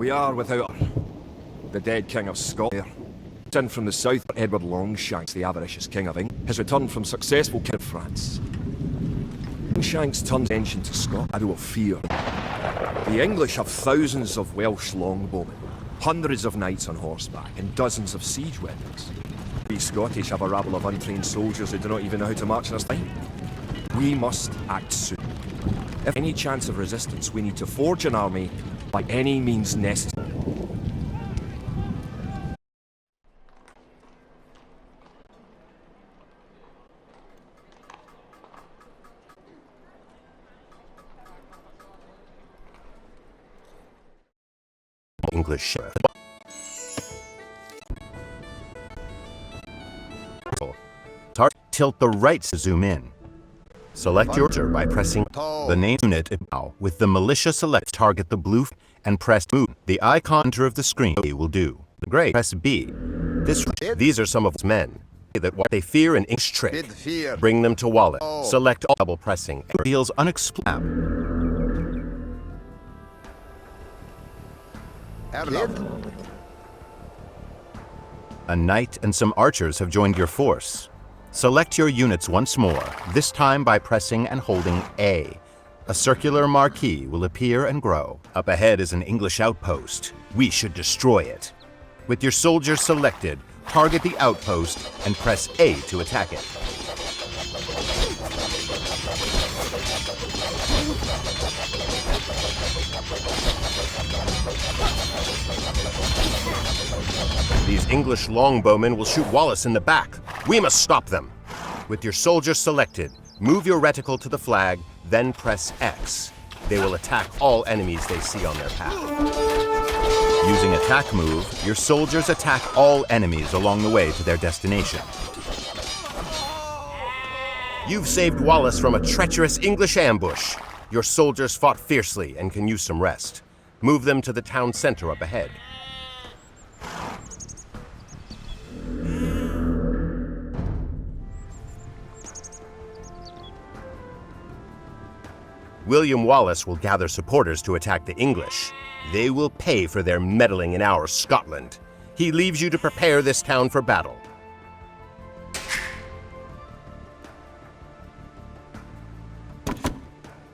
We are without her. The dead King of Scotland. In from the south, Edward Longshanks, the avaricious King of England, has returned from successful King of France. Longshanks turned attention to Scotland, out of fear. The English have thousands of Welsh longbowmen, hundreds of knights on horseback, and dozens of siege weapons. We Scottish have a rabble of untrained soldiers who do not even know how to march in a line. We must act soon. If any chance of resistance, we need to forge an army by any means necessary. English sheriff. Tilt the right to zoom in. Select your order by pressing the name unit with the militia select. Target the blue and press move. The icon of the screen will do. Great. Press B. These are some of its men that they fear an English trick. Bring them to Wallace. Select all double pressing. Reveals unexplained. A knight and some archers have joined your force. Select your units once more, this time by pressing and holding A. A circular marquee will appear and grow. Up ahead is an English outpost. We should destroy it. With your soldiers selected, target the outpost and press A to attack it. These English longbowmen will shoot Wallace in the back. We must stop them. With your soldiers selected, move your reticle to the flag, then press X. They will attack all enemies they see on their path. Using attack move, your soldiers attack all enemies along the way to their destination. You've saved Wallace from a treacherous English ambush. Your soldiers fought fiercely and can use some rest. Move them to the town center up ahead. William Wallace will gather supporters to attack the English. They will pay for their meddling in our Scotland. He leaves you to prepare this town for battle.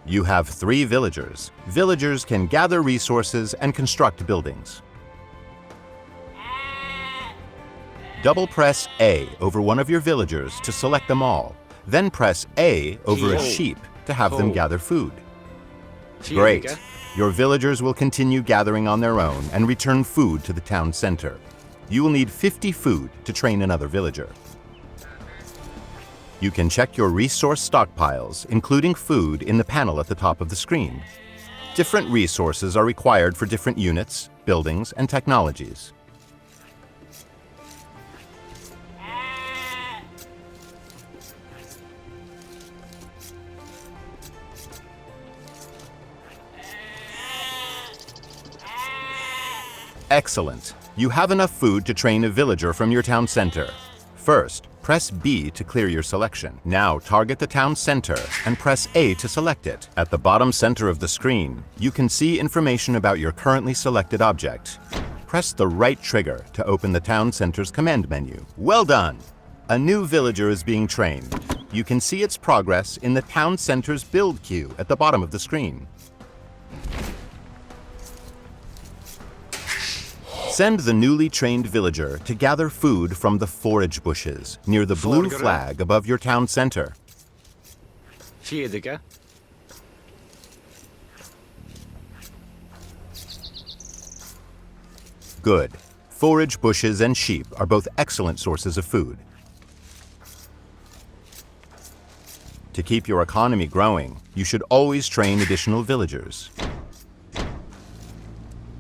You have 3 villagers. Villagers can gather resources and construct buildings. Double press A over one of your villagers to select them all. Then press A over a sheep to have them gather food. Great. Your villagers will continue gathering on their own and return food to the town center. You will need 50 food to train another villager. You can check your resource stockpiles, including food, in the panel at the top of the screen. Different resources are required for different units, buildings, and technologies. Excellent. You have enough food to train a villager from your town center. First, press B to clear your selection. Now target the town center and press A to select it. At the bottom center of the screen, you can see information about your currently selected object. Press the right trigger to open the town center's command menu. Well done! A new villager is being trained. You can see its progress in the town center's build queue at the bottom of the screen. Send the newly trained villager to gather food from the forage bushes near the blue flag above your town center. Good. Forage bushes and sheep are both excellent sources of food. To keep your economy growing, you should always train additional villagers.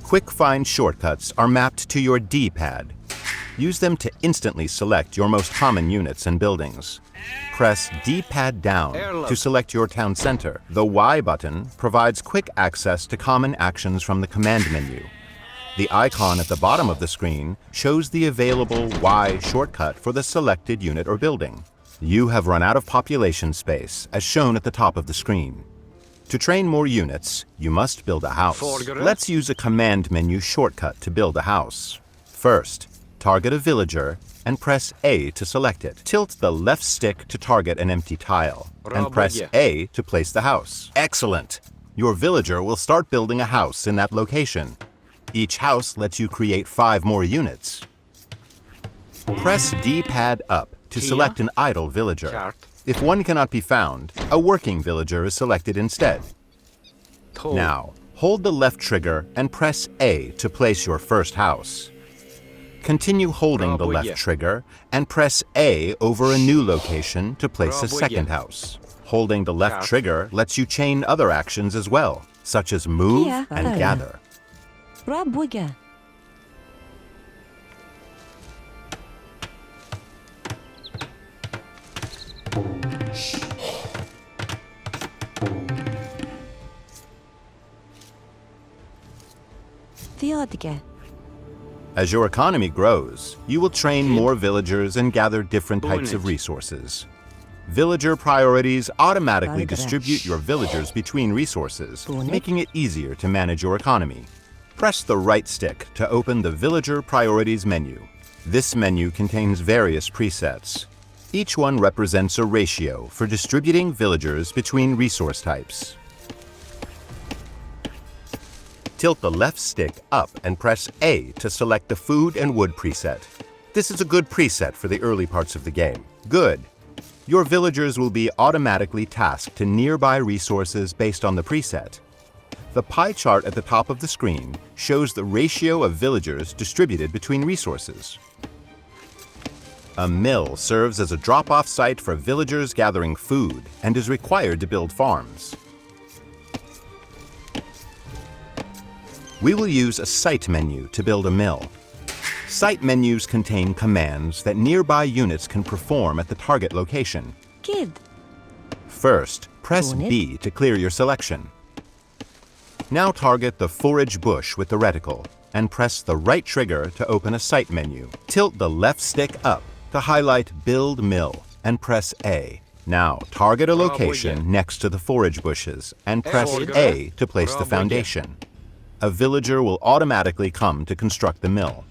Quick find shortcuts are mapped to your D-pad. Use them to instantly select your most common units and buildings. Press D-pad down to select your town center. The Y button provides quick access to common actions from the command menu. The icon at the bottom of the screen shows the available Y shortcut for the selected unit or building. You have run out of population space, as shown at the top of the screen. To train more units, you must build a house. Let's use a command menu shortcut to build a house. First, target a villager and press A to select it. Tilt the left stick to target an empty tile and press A to place the house. Excellent! Your villager will start building a house in that location. Each house lets you create 5 more units. Press D-pad up to select an idle villager. If one cannot be found, a working villager is selected instead. Now, hold the left trigger and press A to place your first house. Continue holding the left trigger and press A over a new location to place a second house. Holding the left trigger lets you chain other actions as well, such as move and gather. As your economy grows, you will train more villagers and gather different types of resources. Villager priorities automatically distribute your villagers between resources, making it easier to manage your economy. Press the right stick to open the Villager Priorities menu. This menu contains various presets. Each one represents a ratio for distributing villagers between resource types. Tilt the left stick up and press A to select the Food and Wood preset. This is a good preset for the early parts of the game. Good. Your villagers will be automatically tasked to nearby resources based on the preset. The pie chart at the top of the screen shows the ratio of villagers distributed between resources. A mill serves as a drop-off site for villagers gathering food and is required to build farms. We will use a site menu to build a mill. Site menus contain commands that nearby units can perform at the target location. First, press B to clear your selection. Now target the forage bush with the reticle and press the right trigger to open a site menu. Tilt the left stick up to highlight Build Mill and press A. Now target a location next to the forage bushes and press A to place the foundation. A villager will automatically come to construct the mill.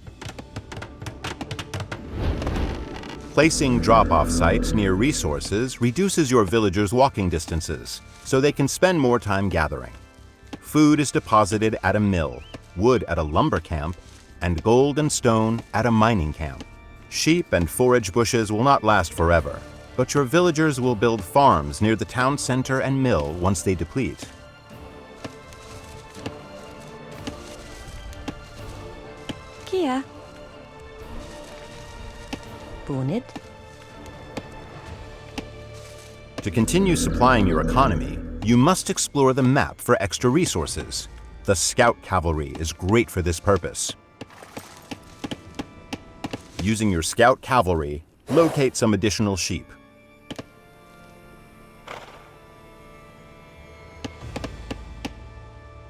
Placing drop-off sites near resources reduces your villagers' walking distances, so they can spend more time gathering. Food is deposited at a mill, wood at a lumber camp, and gold and stone at a mining camp. Sheep and forage bushes will not last forever, but your villagers will build farms near the town center and mill once they deplete. To continue supplying your economy, you must explore the map for extra resources. The Scout Cavalry is great for this purpose. Using your Scout Cavalry, locate some additional sheep.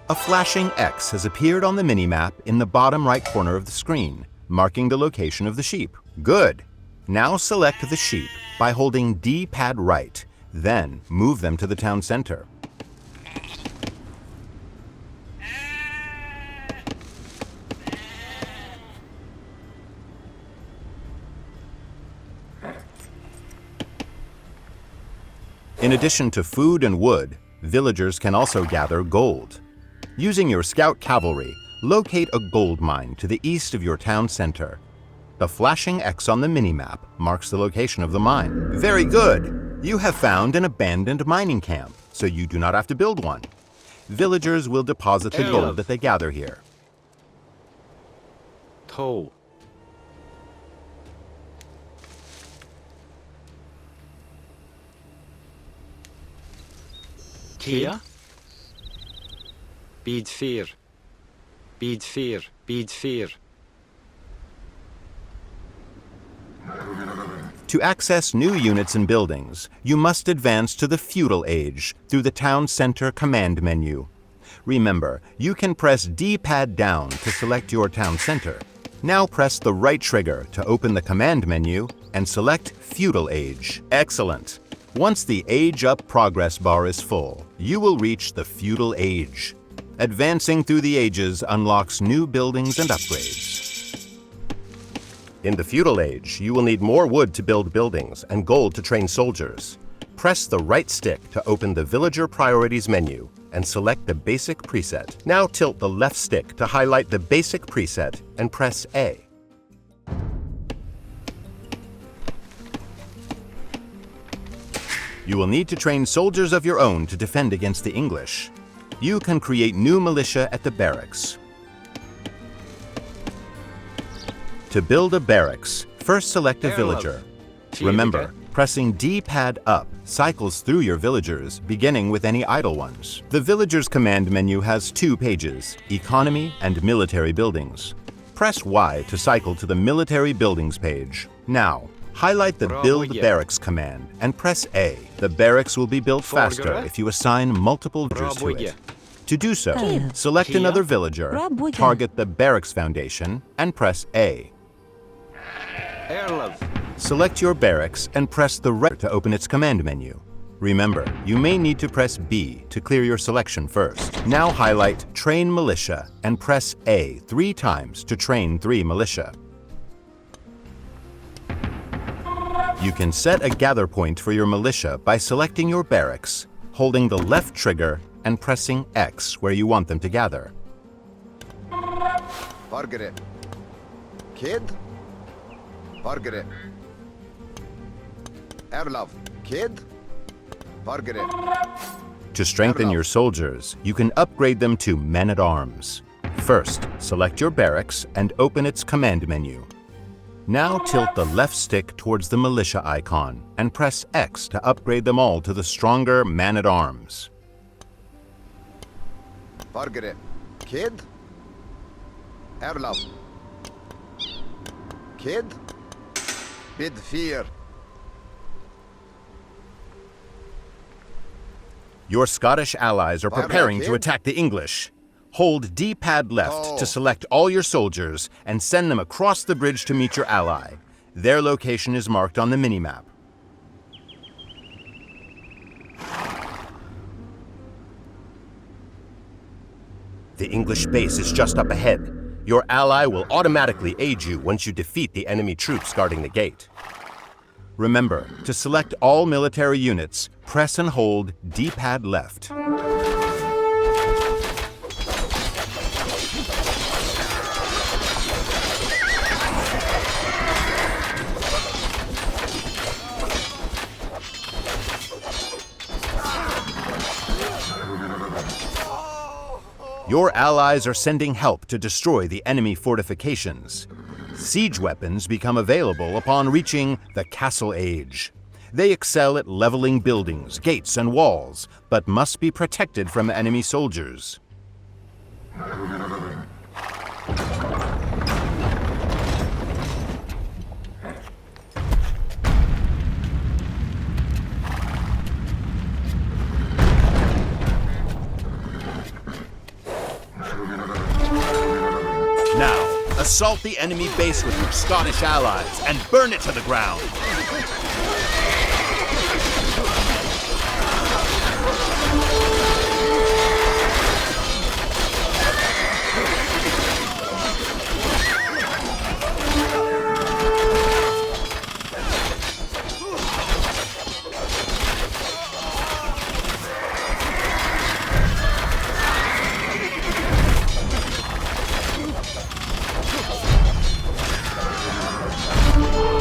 A flashing X has appeared on the minimap in the bottom right corner of the screen, marking the location of the sheep. Good! Now select the sheep by holding D-pad right, then move them to the town center. In addition to food and wood, villagers can also gather gold. Using your Scout Cavalry, locate a gold mine to the east of your town center. The flashing X on the minimap marks the location of the mine. Very good! You have found an abandoned mining camp, so you do not have to build one. Villagers will deposit the gold that they gather here. Kia? Bid fear. Bid fear. Bid fear. To access new units and buildings, you must advance to the Feudal Age through the Town Center command menu. Remember, you can press D-pad down to select your town center. Now press the right trigger to open the command menu and select Feudal Age. Excellent! Once the Age Up progress bar is full, you will reach the Feudal Age. Advancing through the ages unlocks new buildings and upgrades. In the Feudal Age, you will need more wood to build buildings and gold to train soldiers. Press the right stick to open the Villager Priorities menu and select the Basic preset. Now tilt the left stick to highlight the Basic preset and press A. You will need to train soldiers of your own to defend against the English. You can create new militia at the barracks. To build a barracks, first select a villager. Remember, pressing D-pad up cycles through your villagers, beginning with any idle ones. The villagers command menu has 2 pages, economy and military buildings. Press Y to cycle to the military buildings page. Now, highlight the Build Barracks command and press A. The barracks will be built faster if you assign multiple villagers to it. To do so, select another villager, target the barracks foundation, and press A. Select your barracks and press the right to open its command menu. Remember, you may need to press B to clear your selection first. Now highlight Train Militia and press A 3 times to train 3 militia. You can set a gather point for your militia by selecting your barracks, holding the left trigger, and pressing X where you want them to gather. Target. Kid. Target. Erlov. Kid. Target. To strengthen your soldiers, you can upgrade them to Men-at-Arms. First, select your barracks and open its command menu. Now tilt the left stick towards the militia icon and press X to upgrade them all to the stronger Man-at-Arms. Target. Kid. Erlov. Kid. Bid fear. Your Scottish allies are preparing to attack the English. Hold D-pad left to select all your soldiers and send them across the bridge to meet your ally. Their location is marked on the minimap. The English base is just up ahead. Your ally will automatically aid you once you defeat the enemy troops guarding the gate. Remember, to select all military units, press and hold D-pad left. Your allies are sending help to destroy the enemy fortifications. Siege weapons become available upon reaching the Castle Age. They excel at leveling buildings, gates, and walls, but must be protected from enemy soldiers. Now, assault the enemy base with your Scottish allies and burn it to the ground.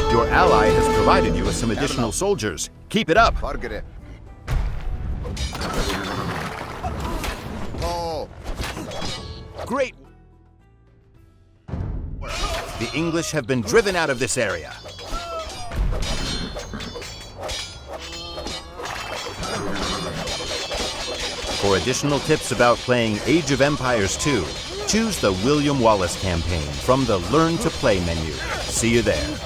Your ally has provided you with some additional soldiers. Keep it up. Target. Oh. Great. The English have been driven out of this area. For additional tips about playing Age of Empires 2, choose the William Wallace campaign from the Learn to Play menu. See you there.